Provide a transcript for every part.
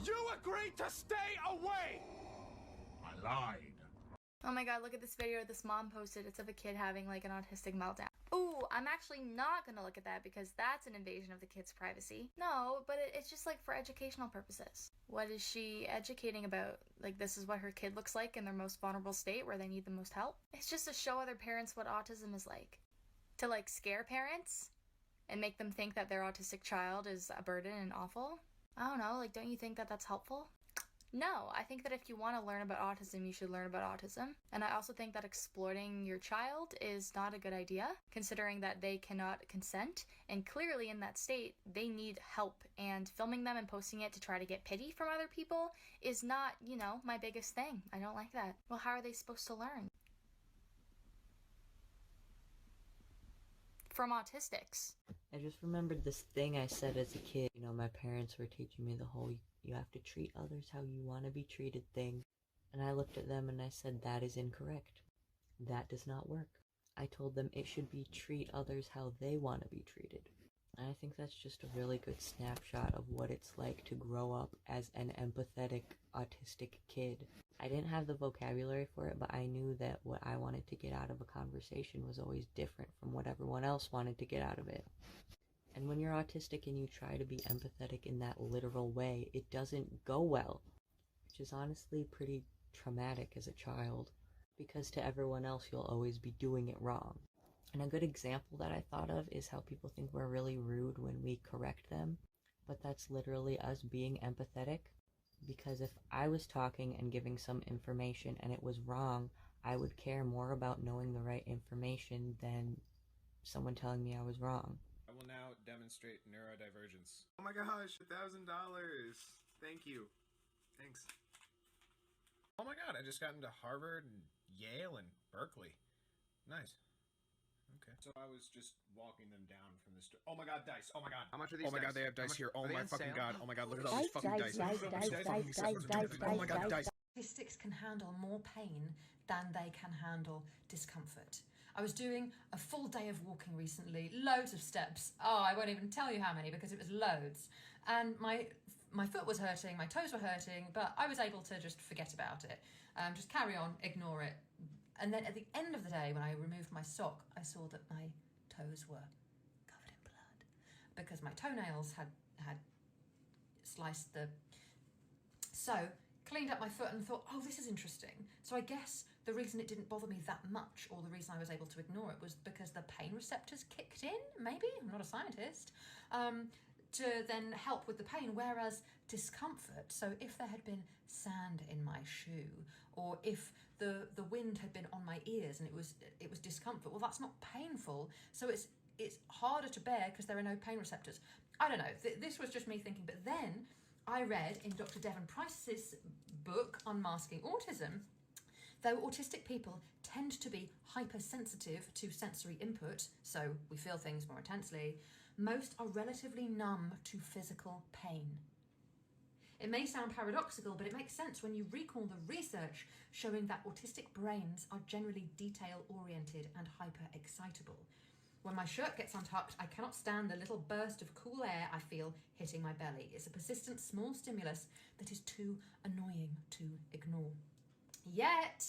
You agreed to stay away! I lied. Oh my god, look at this video this mom posted. It's of a kid having like an autistic meltdown. Ooh, I'm actually not gonna look at that because that's an invasion of the kid's privacy. No, but it's just like for educational purposes. What is she educating about? Like this is what her kid looks like in their most vulnerable state where they need the most help? It's just to show other parents what autism is like. To like scare parents and make them think that their autistic child is a burden and awful. I don't know, like don't you think that that's helpful? No, I think that if you want to learn about autism, you should learn about autism. And I also think that exploiting your child is not a good idea, considering that they cannot consent. And clearly in that state, they need help. And filming them and posting it to try to get pity from other people is not, you know, my biggest thing. I don't like that. Well, how are they supposed to learn? From autistics. I just remembered this thing I said as a kid. You know, my parents were teaching me the whole you have to treat others how you want to be treated thing. And I looked at them and I said, that is incorrect. That does not work. I told them it should be treat others how they want to be treated. And I think that's just a really good snapshot of what it's like to grow up as an empathetic, autistic kid. I didn't have the vocabulary for it, but I knew that what I wanted to get out of a conversation was always different from what everyone else wanted to get out of it. And when you're autistic and you try to be empathetic in that literal way, it doesn't go well, which is honestly pretty traumatic as a child, because to everyone else you'll always be doing it wrong. And a good example that I thought of is how people think we're really rude when we correct them, but that's literally us being empathetic, because if I was talking and giving some information and it was wrong, I would care more about knowing the right information than someone telling me I was wrong. I will now demonstrate neurodivergence. Oh my gosh, $1,000. Thank you. Thanks. Oh my god, I just got into Harvard and Yale and Berkeley. Nice. Okay. So I was just walking them down from the store. Oh my god, dice. Oh my god. How much are these Oh my dice? god, they have dice here. Oh Are they my on fucking sale? god. Oh my god, look at all these fucking dice. Oh my god, dice. Autistics can handle more pain than they can handle discomfort. I was doing a full day of walking recently, loads of steps. Oh, I won't even tell you how many because it was loads. And my foot was hurting, my toes were hurting, but I was able to just forget about it. Just carry on, ignore it. And then at the end of the day, when I removed my sock, I saw that my toes were covered in blood because my toenails had sliced the... So, cleaned up my foot and thought, oh, this is interesting. So I guess the reason it didn't bother me that much, or the reason I was able to ignore it, was because the pain receptors kicked in, maybe? I'm not a scientist. To then help with the pain, whereas discomfort, so if there had been sand in my shoe, or if the wind had been on my ears and it was discomfort, well, that's not painful, so it's harder to bear because there are no pain receptors. I don't know, this was just me thinking, but then I read in Dr. Devon Price's book, Unmasking Autism, though autistic people tend to be hypersensitive to sensory input, so we feel things more intensely, most are relatively numb to physical pain. It may sound paradoxical, but it makes sense when you recall the research showing that autistic brains are generally detail-oriented and hyper-excitable. When my shirt gets untucked, I cannot stand the little burst of cool air I feel hitting my belly. It's a persistent small stimulus that is too annoying to ignore. Yet,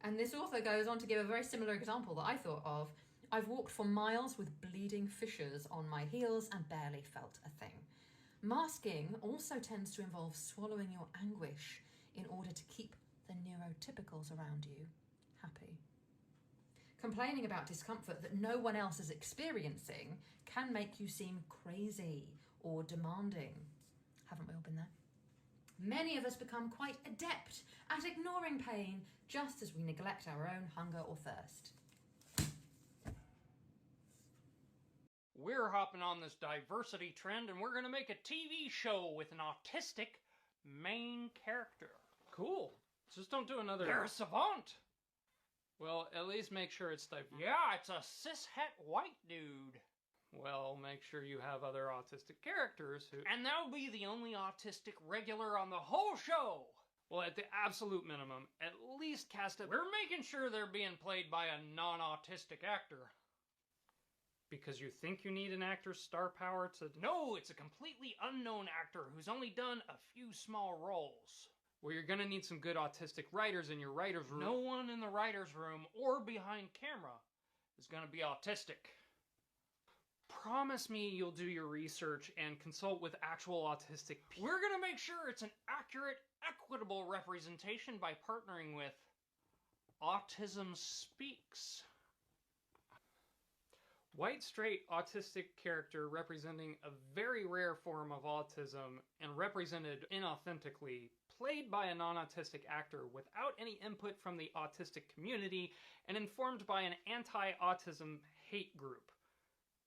and this author goes on to give a very similar example that I thought of, I've walked for miles with bleeding fissures on my heels and barely felt a thing. Masking also tends to involve swallowing your anguish in order to keep the neurotypicals around you happy. Complaining about discomfort that no one else is experiencing can make you seem crazy or demanding. Haven't we all been there? Many of us become quite adept at ignoring pain just as we neglect our own hunger or thirst. We're hopping on this diversity trend and we're going to make a TV show with an autistic main character. Cool. Just don't do another... You're a savant! Well, at least make sure it's diverse. Yeah, it's a cishet white dude. Well, make sure you have other autistic characters who... And they'll be the only autistic regular on the whole show! Well, at the absolute minimum, at least cast it... We're making sure they're being played by a non-autistic actor. Because you think you need an actor's star power to... No, it's a completely unknown actor who's only done a few small roles. Well, you're gonna need some good autistic writers in your writer's room. No one in the writer's room or behind camera is gonna be autistic. Promise me you'll do your research and consult with actual autistic people. We're gonna make sure it's an accurate, equitable representation by partnering with Autism Speaks. White, straight, autistic character representing a very rare form of autism and represented inauthentically, played by a non-autistic actor without any input from the autistic community and informed by an anti-autism hate group.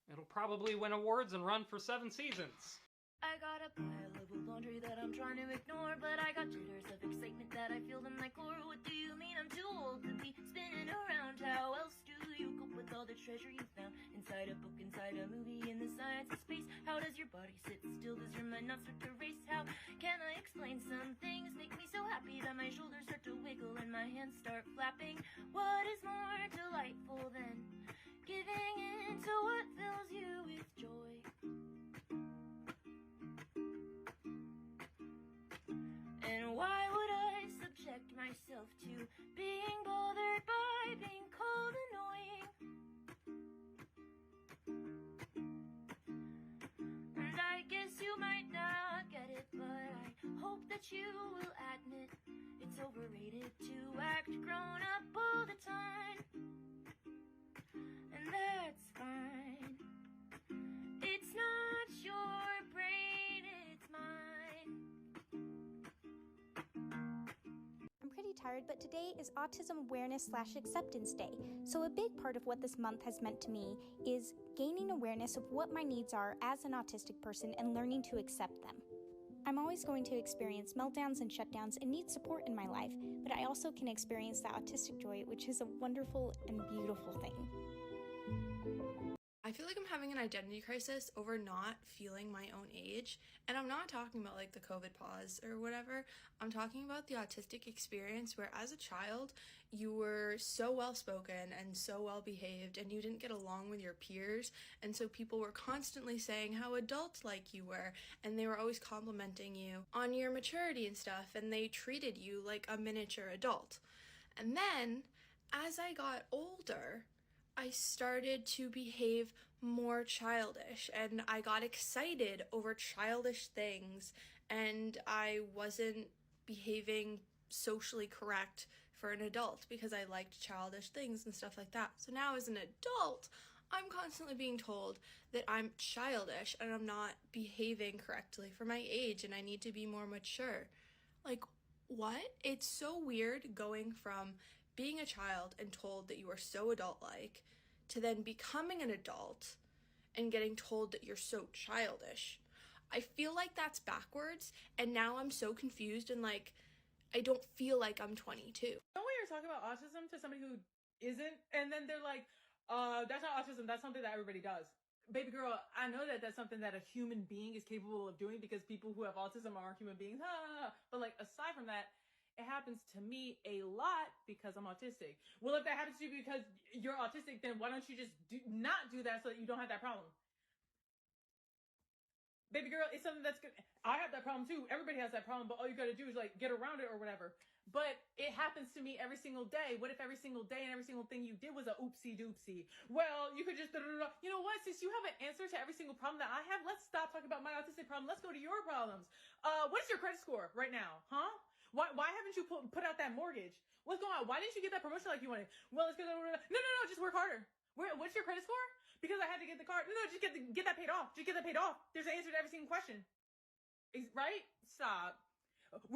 It'll probably win awards and run for 7 seasons. I got a pile of laundry that I'm trying to ignore, but I got jitters of excitement that I feel in my core. What do you mean I'm too old to be spinning around? How else do you cope with all the treasure you found inside a book, inside a movie, in the science of space? How does your body sit still? Does your mind not start to race? How can I explain some things make me so happy that my shoulders start to wiggle and my hands start flapping? What is more delightful than giving in to what fills you with joy? And why would I subject myself to being bothered by being called annoying? And I guess you might not get it, but I hope that you will admit it's overrated to act grown up all the time. And that's fine. It's not your brain, it's mine. I'm pretty tired, but today is Autism Awareness/Acceptance Day. So a big part of what this month has meant to me is gaining awareness of what my needs are as an autistic person and learning to accept them. I'm always going to experience meltdowns and shutdowns and need support in my life, but I also can experience the autistic joy, which is a wonderful and beautiful thing. I feel like I'm having an identity crisis over not feeling my own age, and I'm not talking about like the COVID pause or whatever. I'm talking about the autistic experience where as a child you were so well spoken and so well behaved and you didn't get along with your peers, and so people were constantly saying how adult-like you were, and they were always complimenting you on your maturity and stuff, and they treated you like a miniature adult. And then as I got older, I started to behave more childish, and I got excited over childish things, and I wasn't behaving socially correct for an adult because I liked childish things and stuff like that. So now as an adult, I'm constantly being told that I'm childish and I'm not behaving correctly for my age and I need to be more mature. Like, what? It's so weird going from being a child and told that you are so adult-like to then becoming an adult and getting told that you're so childish. I feel like that's backwards, and now I'm so confused and like I don't feel like I'm 22. When you're talking about autism to somebody who isn't, and then they're like, that's not autism, that's something that everybody does. Baby girl, I know that that's something that a human being is capable of doing because people who have autism are human beings. But like aside from that, it happens to me a lot because I'm autistic. Well, if that happens to you because you're autistic, then why don't you just not do that so that you don't have that problem? Baby girl, it's something that's good. I have that problem too. Everybody has that problem, but all you gotta do is like get around it or whatever. But it happens to me every single day. What if every single day and every single thing you did was a oopsie doopsie? Well, you could just, you know what? Since you have an answer to every single problem that I have, let's stop talking about my autistic problem. Let's go to your problems. What is your credit score right now? Huh? Why haven't you put out that mortgage? What's going on? Why didn't you get that promotion like you wanted? Well, it's because no, just work harder. What's your credit score? Because I had to get the car. No, just get that paid off. Just get that paid off. There's an answer to every single question. Right? Stop.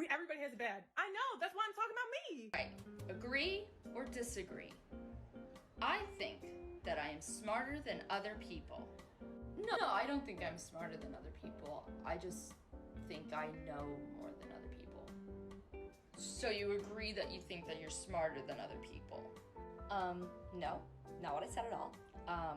Everybody has it bad. I know. That's why I'm talking about me. Right. Agree or disagree? I think that I am smarter than other people. No, I don't think I'm smarter than other people. I just think I know more than other people. So you agree that you think that you're smarter than other people? No, not what I said at all.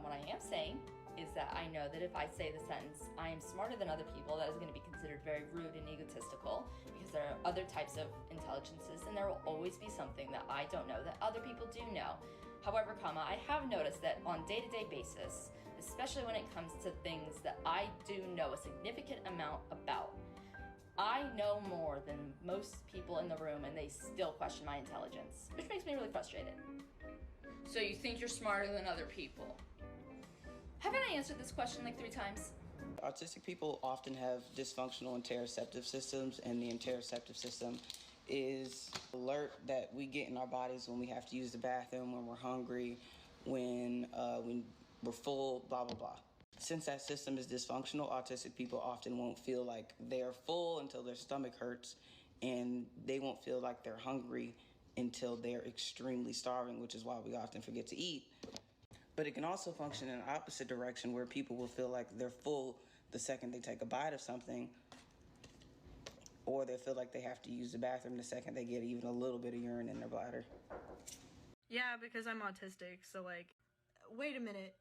What I am saying is that I know that if I say the sentence, I am smarter than other people, that is going to be considered very rude and egotistical because there are other types of intelligences and there will always be something that I don't know that other people do know. However, I have noticed that on a day-to-day basis, especially when it comes to things that I do know a significant amount about. I know more than most people in the room, and they still question my intelligence, which makes me really frustrated. So you think you're smarter than other people? Haven't I answered this question like 3 times? Autistic people often have dysfunctional interoceptive systems, and the interoceptive system is alert that we get in our bodies when we have to use the bathroom, when we're hungry, when we're full, blah, blah, blah. Since that system is dysfunctional, autistic people often won't feel like they're full until their stomach hurts, and they won't feel like they're hungry until they're extremely starving, which is why we often forget to eat. But it can also function in the opposite direction, where people will feel like they're full the second they take a bite of something, or they feel like they have to use the bathroom the second they get even a little bit of urine in their bladder. Yeah, because I'm autistic, so like, wait a minute.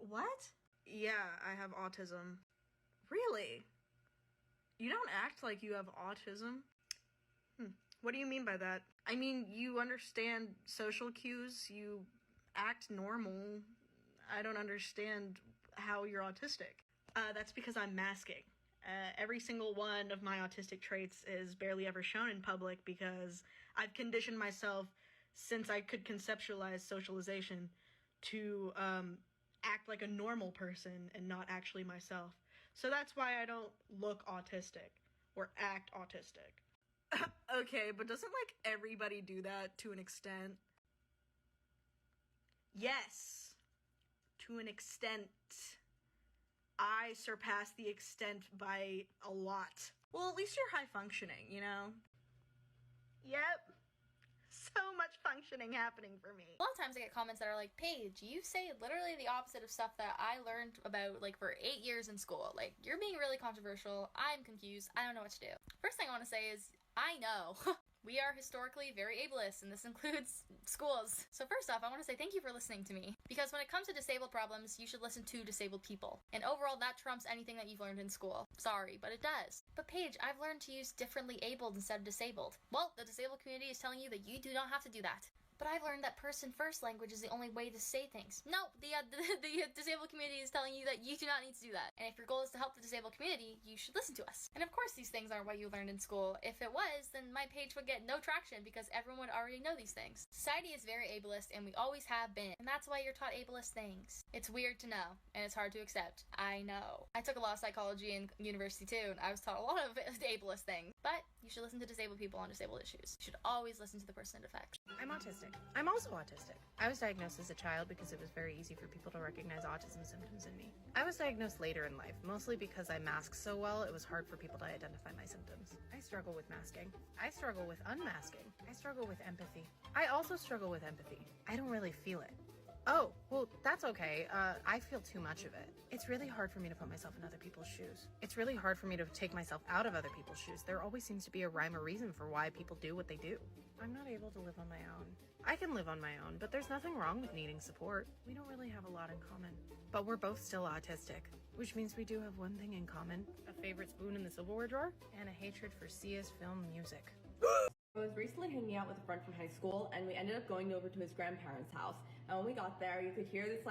What? Yeah, I have autism. Really? You don't act like you have autism? What do you mean by that? I mean, you understand social cues, you act normal. I don't understand how you're autistic. That's because I'm masking. Every single one of my autistic traits is barely ever shown in public because I've conditioned myself since I could conceptualize socialization to act like a normal person and not actually myself. So that's why I don't look autistic or act autistic. Okay, but doesn't like everybody do that to an extent? Yes, to an extent. I surpass the extent by a lot. Well, at least you're high functioning, you know? Yep. So much functioning happening for me. A lot of times I get comments that are like, Paige, you say literally the opposite of stuff that I learned about like for 8 years in school. Like, you're being really controversial. I'm confused. I don't know what to do. First thing I want to say is, I know. We are historically very ableist, and this includes schools. So first off, I want to say thank you for listening to me. Because when it comes to disabled problems, you should listen to disabled people. And overall, that trumps anything that you've learned in school. Sorry, but it does. But Paige, I've learned to use differently abled instead of disabled. Well, the disabled community is telling you that you do not have to do that. But I've learned that person-first language is the only way to say things. No, the disabled community is telling you that you do not need to do that. And if your goal is to help the disabled community, you should listen to us. And of course these things aren't what you learned in school. If it was, then my page would get no traction because everyone would already know these things. Society is very ableist, and we always have been. And that's why you're taught ableist things. It's weird to know, and it's hard to accept. I know. I took a lot of psychology in university too, and I was taught a lot of ableist things. But you should listen to disabled people on disabled issues. You should always listen to the person it affects. I'm autistic. I'm also autistic. I was diagnosed as a child because it was very easy for people to recognize autism symptoms in me. I was diagnosed later in life, mostly because I mask so well, it was hard for people to identify my symptoms. I struggle with masking. I struggle with unmasking. I struggle with empathy. I also struggle with empathy. I don't really feel it. Oh, well, that's okay. I feel too much of it. It's really hard for me to put myself in other people's shoes. It's really hard for me to take myself out of other people's shoes. There always seems to be a rhyme or reason for why people do what they do. I'm not able to live on my own. I can live on my own, but there's nothing wrong with needing support. We don't really have a lot in common. But we're both still autistic, which means we do have one thing in common: a favorite spoon in the silverware drawer, and a hatred for CS film music. I was recently hanging out with a friend from high school, and we ended up going over to his grandparents' house. And when we got there, you could hear this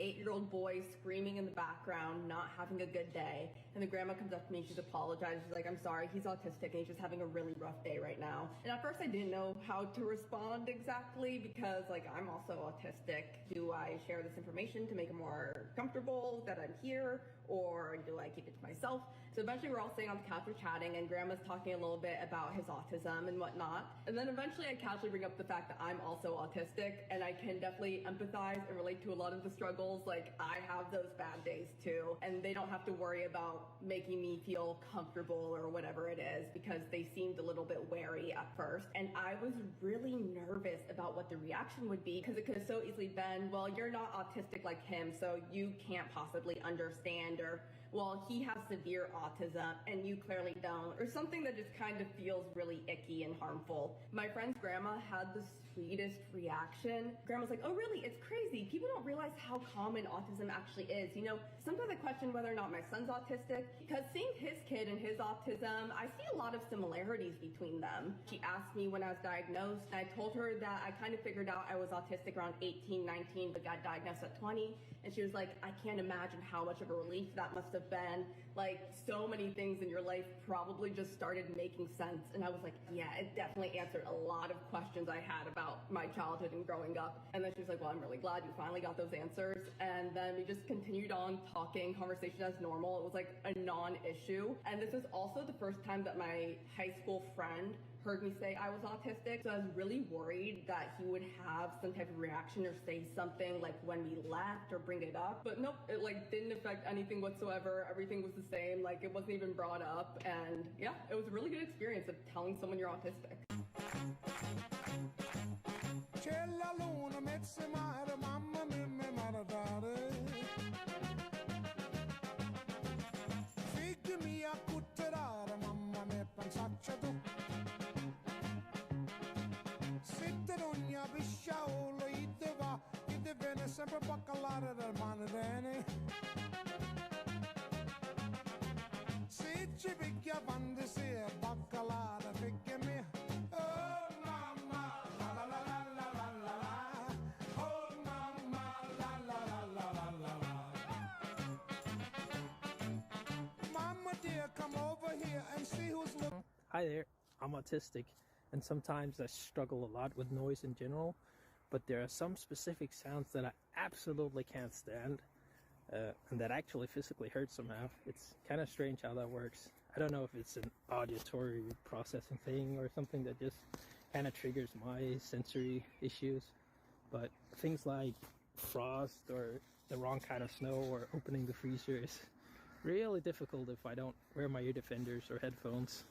8-year-old boy screaming in the background, not having a good day. And the grandma comes up to me, she's apologized. She's like, I'm sorry, he's autistic and he's just having a really rough day right now. And at first I didn't know how to respond exactly because I'm also autistic. Do I share this information to make it more comfortable that I'm here, or do I keep it to myself? So eventually we're all sitting on the couch, we're chatting, and grandma's talking a little bit about his autism and whatnot. And then eventually I casually bring up the fact that I'm also autistic, and I can definitely empathize and relate to a lot of the struggles. I have those bad days too, and they don't have to worry about making me feel comfortable or whatever it is, because they seemed a little bit wary at first. And I was really nervous about what the reaction would be, because it could have so easily been, well, you're not autistic like him, so you can't possibly understand, or well, he has severe autism and you clearly don't, or something that just kind of feels really icky and harmful. My friend's grandma had this sweetest reaction. Grandma's like, oh really, it's crazy. People don't realize how common autism actually is. You know, sometimes I question whether or not my son's autistic, because seeing his kid and his autism, I see a lot of similarities between them. She asked me when I was diagnosed, and I told her that I kind of figured out I was autistic around 18, 19, but got diagnosed at 20. And she was like, I can't imagine how much of a relief that must have been. Like, so many things in your life probably just started making sense. And I was like, yeah, it definitely answered a lot of questions I had about my childhood and growing up. And then she was like, well, I'm really glad you finally got those answers. And then we just continued on talking, conversation as normal. It was like a non-issue. And this is also the first time that my high school friend heard me say I was autistic, so I was really worried that he would have some type of reaction or say something like when we left or bring it up. But nope, it like didn't affect anything whatsoever. Everything was the same, like it wasn't even brought up. And yeah, it was a really good experience of telling someone you're autistic. Hi there, I'm autistic, and sometimes I struggle a lot with noise in general, but there are some specific sounds that I absolutely can't stand, and that actually physically hurt somehow. It's kind of strange how that works. I don't know if it's an auditory processing thing or something that just kind of triggers my sensory issues, but things like frost or the wrong kind of snow or opening the freezer is really difficult if I don't wear my ear defenders or headphones.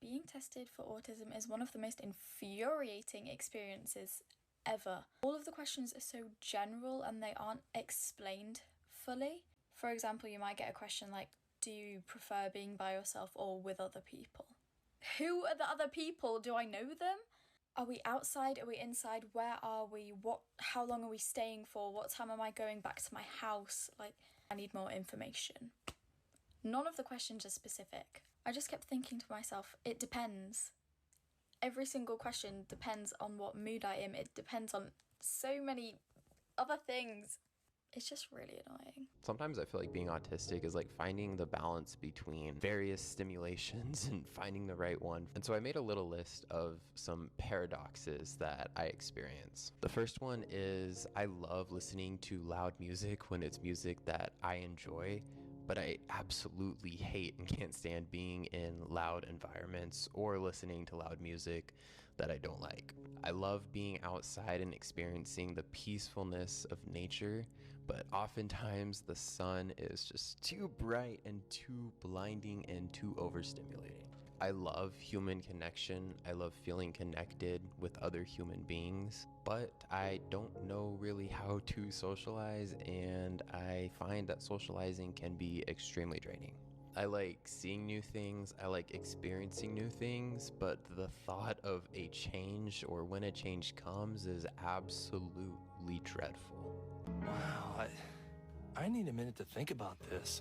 Being tested for autism is one of the most infuriating experiences ever. All of the questions are so general and they aren't explained fully. For example, you might get a question like, do you prefer being by yourself or with other people? Who are the other people? Do I know them? Are we outside? Are we inside? Where are we? How long are we staying for? What time am I going back to my house? Like, I need more information. None of the questions are specific. I just kept thinking to myself, it depends. Every single question depends on what mood I am. It depends on so many other things. It's just really annoying. Sometimes I feel like being autistic is like finding the balance between various stimulations and finding the right one. And so I made a little list of some paradoxes that I experience. The first one is I love listening to loud music when it's music that I enjoy, but I absolutely hate and can't stand being in loud environments or listening to loud music that I don't like. I love being outside and experiencing the peacefulness of nature, but oftentimes the sun is just too bright and too blinding and too overstimulating. I love human connection. I love feeling connected with other human beings, but I don't know really how to socialize, and I find that socializing can be extremely draining. I like seeing new things, I like experiencing new things, but the thought of a change or when a change comes is absolutely dreadful. Wow, I need a minute to think about this.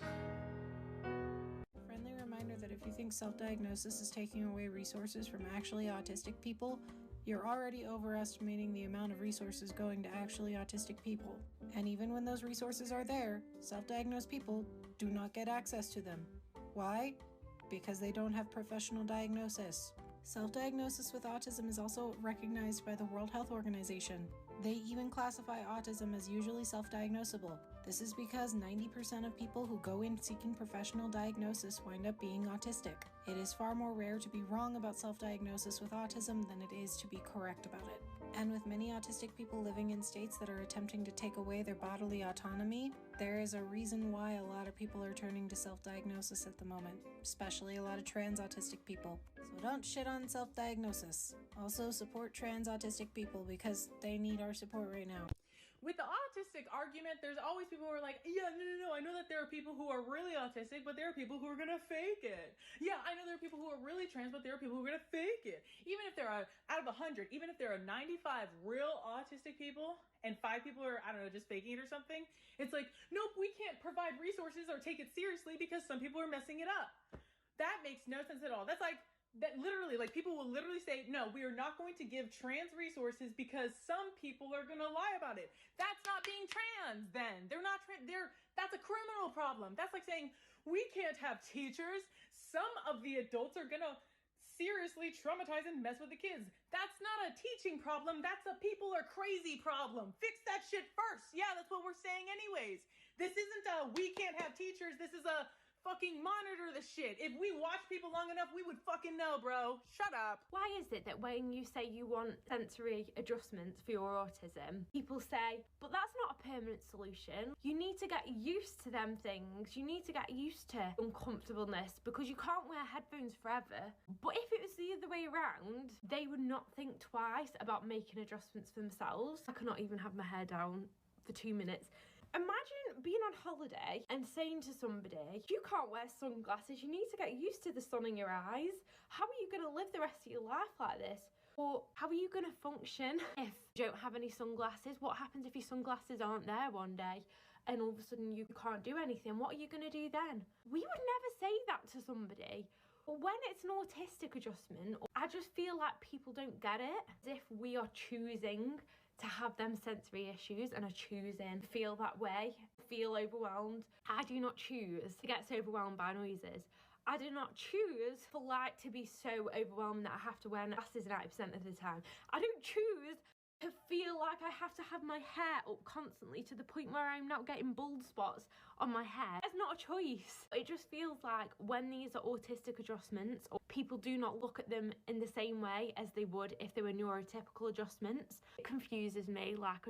Friendly reminder that if you think self-diagnosis is taking away resources from actually autistic people, you're already overestimating the amount of resources going to actually autistic people. And even when those resources are there, self-diagnosed people do not get access to them. Why? Because they don't have professional diagnosis. Self-diagnosis with autism is also recognized by the World Health Organization. They even classify autism as usually self-diagnosable. This is because 90% of people who go in seeking professional diagnosis wind up being autistic. It is far more rare to be wrong about self-diagnosis with autism than it is to be correct about it. And with many autistic people living in states that are attempting to take away their bodily autonomy, there is a reason why a lot of people are turning to self-diagnosis at the moment, especially a lot of trans autistic people. So don't shit on self-diagnosis. Also support trans autistic people because they need our support right now. with the autistic argument, there's always people who are like, yeah, no, I know that there are people who are really autistic, but there are people who are gonna fake it. Yeah, I know there are people who are really trans, but there are people who are gonna fake it. Even if there are, out of 100, even if there are 95 real autistic people and 5 people are, I don't know, just faking it or something, it's like, nope, we can't provide resources or take it seriously because some people are messing it up. That makes no sense at all. That's like, that literally, like, people will literally say, no, we are not going to give trans resources because some people are going to lie about it. That's not being trans, then. They're not that's a criminal problem. That's like saying, we can't have teachers. Some of the adults are going to seriously traumatize and mess with the kids. That's not a teaching problem. That's a people are crazy problem. Fix that shit first. Yeah, that's what we're saying anyways. This isn't a, we can't have teachers. This is a, fucking monitor the shit. If we watch people long enough, we would fucking know, bro. Shut up. Why is it that when you say you want sensory adjustments for your autism, people say, but that's not a permanent solution. You need to get used to them things. You need to get used to uncomfortableness because you can't wear headphones forever. But if it was the other way around, they would not think twice about making adjustments for themselves. I cannot even have my hair down for 2 minutes. Imagine being on holiday and saying to somebody, you can't wear sunglasses, you need to get used to the sun in your eyes. How are you going to live the rest of your life like this? Or how are you going to function if you don't have any sunglasses? What happens if your sunglasses aren't there one day and all of a sudden you can't do anything? What are you going to do then? We would never say that to somebody. But when it's an autistic adjustment, I just feel like people don't get it, as if we are choosing to have them sensory issues and are choosing to feel that way, feel overwhelmed. I do not choose to get so overwhelmed by noises. I do not choose for light to be so overwhelmed that I have to wear glasses 90% of the time. I don't choose to feel like I have to have my hair up constantly to the point where I'm not getting bald spots on my hair. It's not a choice. It just feels like when these are autistic adjustments, or people do not look at them in the same way as they would if they were neurotypical adjustments. It confuses me. Like,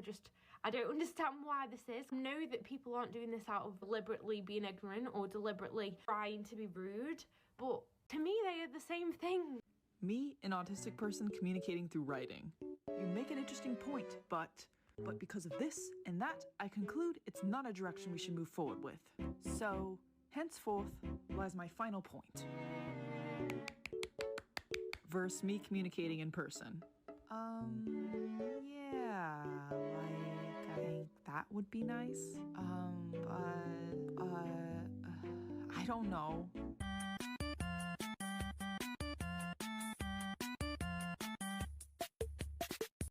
I don't understand why this is. I know that people aren't doing this out of deliberately being ignorant or deliberately trying to be rude, but to me they are the same thing. Me, an autistic person communicating through writing. You make an interesting point, but because of this and that, I conclude it's not a direction we should move forward with. So, henceforth lies my final point. Versus me communicating in person. Yeah, like, I think that would be nice. I don't know.